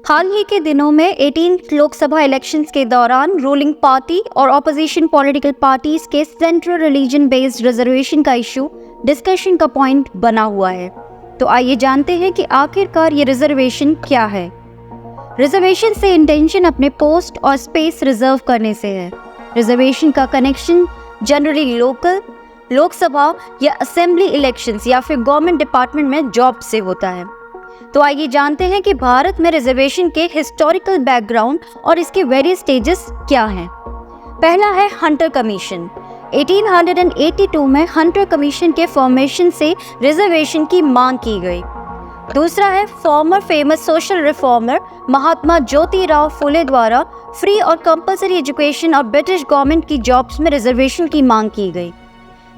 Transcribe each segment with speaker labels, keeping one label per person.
Speaker 1: हाल ही के दिनों में 18 लोकसभा इलेक्शंस के दौरान रूलिंग पार्टी और ऑपोजिशन पॉलिटिकल पार्टीज के सेंट्रल रिलीजन बेस्ड रिजर्वेशन का इशू डिस्कशन का पॉइंट बना हुआ है। तो आइए जानते हैं कि आखिरकार ये रिजर्वेशन क्या है। रिजर्वेशन से इंटेंशन अपने पोस्ट और स्पेस रिजर्व करने से है। रिजर्वेशन का कनेक्शन जनरली लोकसभा या असेंबली इलेक्शंस या फिर गवर्नमेंट डिपार्टमेंट में जॉब से होता है। तो आइए जानते हैं कि भारत में रिजर्वेशन के हिस्टोरिकल बैकग्राउंड और इसके वेरियस स्टेजेस क्या हैं। पहला है हंटर कमीशन। 1882 में हंटर कमीशन के फॉर्मेशन से रिजर्वेशन की मांग की गई। दूसरा है farmer famous social reformer Mahatma Jyotirao Phule द्वारा फ्री और कंपल्सरी एजुकेशन और ब्रिटिश गवर्नमेंट की जॉब्स में रिजर्वेशन की मांग की गई।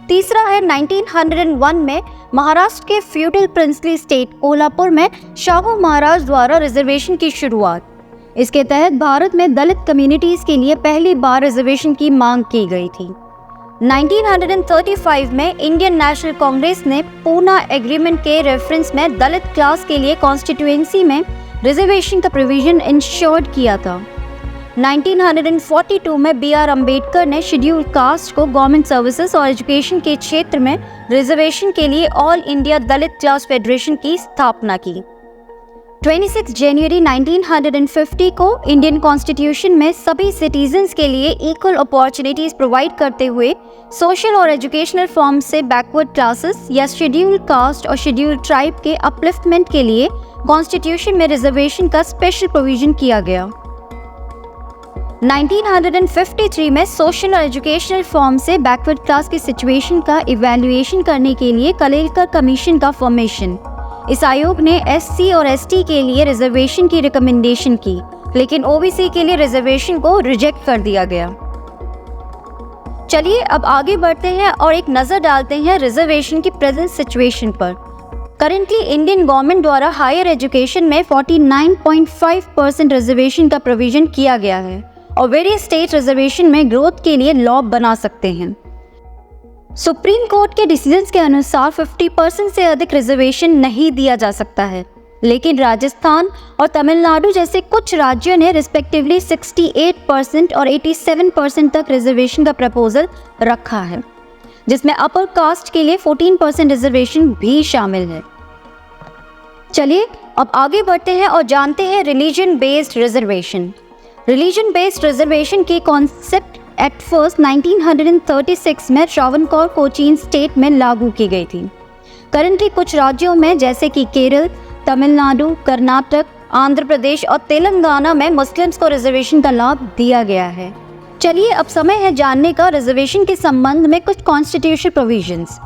Speaker 1: तीसरा है 1901 में महाराष्ट्र के फ्यूडल प्रिंसली स्टेट कोल्हापुर में शाहू महाराज द्वारा रिजर्वेशन की शुरुआत। इसके तहत भारत में दलित कम्युनिटीज के लिए पहली बार रिजर्वेशन की मांग की गई थी। 1935 में इंडियन नेशनल कांग्रेस ने पूना एग्रीमेंट के रेफरेंस में दलित क्लास के लिए कॉन्स्टिट्यूएंसी में रिजर्वेशन का प्रोविजन इंश्योर्ड किया था। 1942 में B.R. अम्बेडकर ने शेड्यूल्ड कास्ट को गवर्नमेंट सर्विसेज और एजुकेशन के क्षेत्र में रिजर्वेशन के लिए ऑल इंडिया दलित क्लास फेडरेशन की स्थापना की। 26 जनवरी 1950 को इंडियन कॉन्स्टिट्यूशन में सभी सिटीजन्स के लिए इक्वल अपॉर्चुनिटीज प्रोवाइड करते हुए सोशल और एजुकेशनल फॉर्म से बैकवर्ड क्लासेस या शेड्यूल्ड कास्ट और शेड्यूल्ड ट्राइब के अपलिफ्टमेंट के लिए कॉन्स्टिट्यूशन में रिजर्वेशन का स्पेशल प्रोविजन किया गया। 1953 में सोशल और एजुकेशनल फॉर्म से बैकवर्ड क्लास की सिचुएशन का इवैल्यूएशन करने के लिए कलेलकर कमीशन का फॉर्मेशन। इस आयोग ने SC और ST के लिए रिजर्वेशन की रिकमेंडेशन की, लेकिन OBC के लिए रिजर्वेशन को रिजेक्ट कर दिया गया। चलिए अब आगे बढ़ते हैं और एक नज़र डालते हैं रिजर्वेशन की प्रेजेंट सिचुएशन पर। करेंटली इंडियन गवर्नमेंट द्वारा हायर एजुकेशन में 49.5% रिजर्वेशन का प्रोविजन किया गया है और वेरियस स्टेट रिजर्वेशन में ग्रोथ के लिए लॉ बना सकते हैं। सुप्रीम कोर्ट के डिसीजंस के अनुसार 50% से अधिक रिजर्वेशन नहीं दिया जा सकता है, लेकिन राजस्थान और तमिलनाडु जैसे कुछ राज्यों ने रिस्पेक्टिवली 68% और 87% तक रिजर्वेशन का प्रपोजल रखा है, जिसमें अपर कास्ट के लिए 14% रिजर्वेशन भी शामिल है। चलिए अब आगे बढ़ते हैं और जानते हैं religion based reservation. Religion based reservation की कॉन्सेप्ट एट फर्स्ट 1936 में त्रावणकोर कोचीन स्टेट में लागू की गई थी। करंटली कुछ राज्यों में जैसे कि केरल, तमिलनाडु, कर्नाटक, आंध्र प्रदेश और तेलंगाना में मुस्लिम्स को रिजर्वेशन का लाभ दिया गया है। चलिए अब समय है जानने का रिजर्वेशन के संबंध में कुछ कॉन्स्टिट्यूशन प्रोविजंस।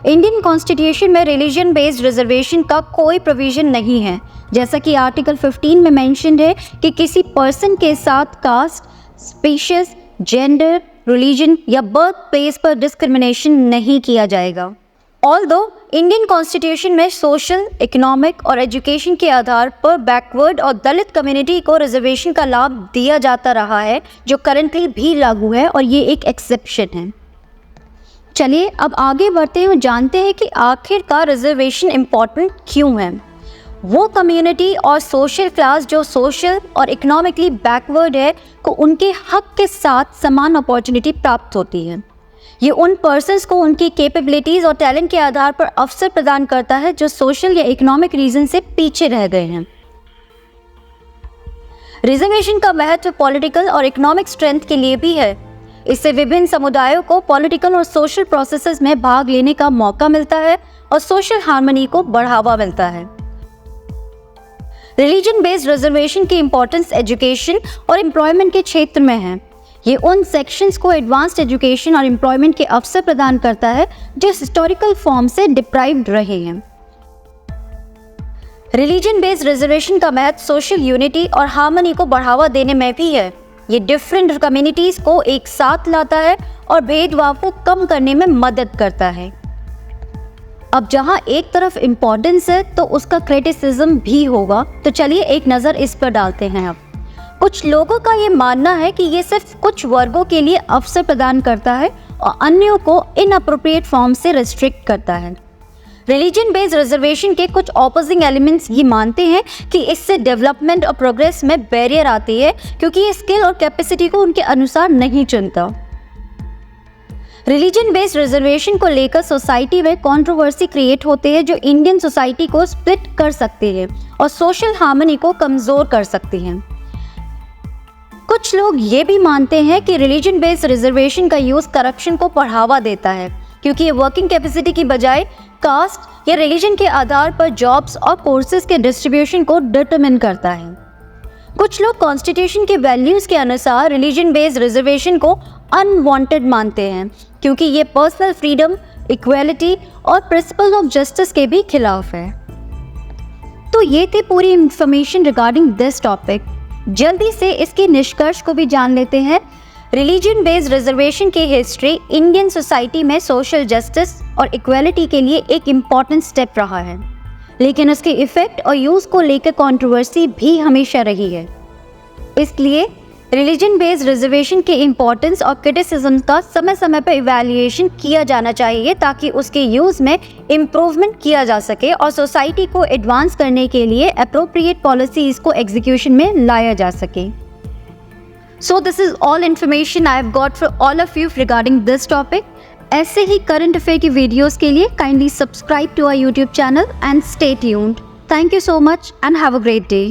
Speaker 1: इंडियन कॉन्स्टिट्यूशन में रिलीजन बेस्ड रिजर्वेशन का कोई प्रोविजन नहीं है, जैसा कि आर्टिकल 15 में मेंशन्ड है कि किसी पर्सन के साथ कास्ट, स्पीशीज, जेंडर, रिलीजन या बर्थ प्लेस पर डिस्क्रिमिनेशन नहीं किया जाएगा। ऑल्दो इंडियन कॉन्स्टिट्यूशन में सोशल, इकोनॉमिक और एजुकेशन के आधार पर बैकवर्ड और दलित कम्युनिटी को रिजर्वेशन का लाभ दिया जाता रहा है, जो करंटली भी लागू है और ये एक एक्सेप्शन है। चलिए अब आगे बढ़ते हैं और जानते हैं कि आखिरकार रिजर्वेशन इम्पॉर्टेंट क्यों है। वो कम्युनिटी और सोशल क्लास जो सोशल और इकोनॉमिकली बैकवर्ड है को उनके हक के साथ समान अपॉर्चुनिटी प्राप्त होती है। ये उन पर्सन्स को उनकी कैपेबिलिटीज़ और टैलेंट के आधार पर अवसर प्रदान करता है जो सोशल या इकोनॉमिक रीजन से पीछे रह गए हैं। रिजर्वेशन का महत्व पॉलिटिकल और इकोनॉमिक स्ट्रेंथ के लिए भी है। इससे विभिन्न समुदायों को पॉलिटिकल और सोशल प्रोसेसेस में भाग लेने का मौका मिलता है और सोशल हार्मनी को बढ़ावा मिलता है। रिलीजन बेस्ड रिजर्वेशन की इंपॉर्टेंस एजुकेशन और एम्प्लॉयमेंट के क्षेत्र में है। ये उन सेक्शंस को एडवांस्ड एजुकेशन और एम्प्लॉयमेंट के अवसर प्रदान करता है जो हिस्टोरिकल फॉर्म से डिप्राइव्ड रहे हैं। रिलीजन बेस्ड रिजर्वेशन का महत्व सोशल यूनिटी और हार्मनी को बढ़ावा देने में भी है। ये डिफरेंट कम्युनिटीज को एक साथ लाता है और भेदभाव को कम करने में मदद करता है। अब जहां एक तरफ इम्पोर्टेंस है तो उसका क्रिटिसिज्म भी होगा, तो चलिए एक नज़र इस पर डालते हैं। अब कुछ लोगों का ये मानना है कि ये सिर्फ कुछ वर्गों के लिए अवसर प्रदान करता है और अन्यों को इनअप्रोप्रिएट फॉर्म से रिस्ट्रिक्ट करता है। रिलीजन बेस्ड रिजर्वेशन के कुछ ऑपोजिंग एलिमेंट्स ये मानते हैं कि इससे डेवलपमेंट और प्रोग्रेस में बैरियर आती है, क्योंकि ये स्किल और कैपेसिटी को उनके अनुसार नहीं चुनता। रिलीजन बेस्ड रिजर्वेशन को लेकर सोसाइटी में कंट्रोवर्सी क्रिएट होते हैं जो इंडियन सोसाइटी को स्प्लिट कर सकते हैं और सोशल हार्मनी को कमजोर कर सकती हैं। कुछ लोग ये भी मानते हैं कि रिलीजन बेस्ड रिजर्वेशन का यूज करप्शन को बढ़ावा देता है, क्योंकि ये वर्किंग कैपेसिटी की बजाय कास्ट या रिलीजन के आधार पर जॉब्स और कोर्सेज के डिस्ट्रीब्यूशन को डिटरमिन करता है। कुछ लोग कॉन्स्टिट्यूशन के वैल्यूज के अनुसार रिलीजन बेस्ड रिजर्वेशन को अनवांटेड मानते हैं, क्योंकि ये पर्सनल फ्रीडम, इक्वालिटी और प्रिंसिपल ऑफ जस्टिस के भी खिलाफ है। तो ये थी पूरी इंफॉर्मेशन रिगार्डिंग दिस टॉपिक। जल्दी से इसके निष्कर्ष को भी जान लेते हैं। रिलीजन बेस्ड रिजर्वेशन की हिस्ट्री इंडियन सोसाइटी में सोशल जस्टिस और इक्वालिटी के लिए एक इम्पॉर्टेंट स्टेप रहा है, लेकिन उसके इफेक्ट और यूज़ को लेकर कंट्रोवर्सी भी हमेशा रही है। इसलिए रिलीजन बेस्ड रिजर्वेशन के इम्पोर्टेंस और क्रिटिसिज्म का समय समय पर इवैल्यूएशन किया जाना चाहिए, ताकि उसके यूज़ में इम्प्रूवमेंट किया जा सके और सोसाइटी को एडवांस करने के लिए अप्रोप्रिएट पॉलिसीज़ को एग्जीक्यूशन में लाया जा सके। So this is all information I have got for all of you regarding this topic. ऐसे ही करंट अफेयर की वीडियोस के लिए kindly subscribe to our YouTube channel and stay tuned. Thank you so much and have a great day.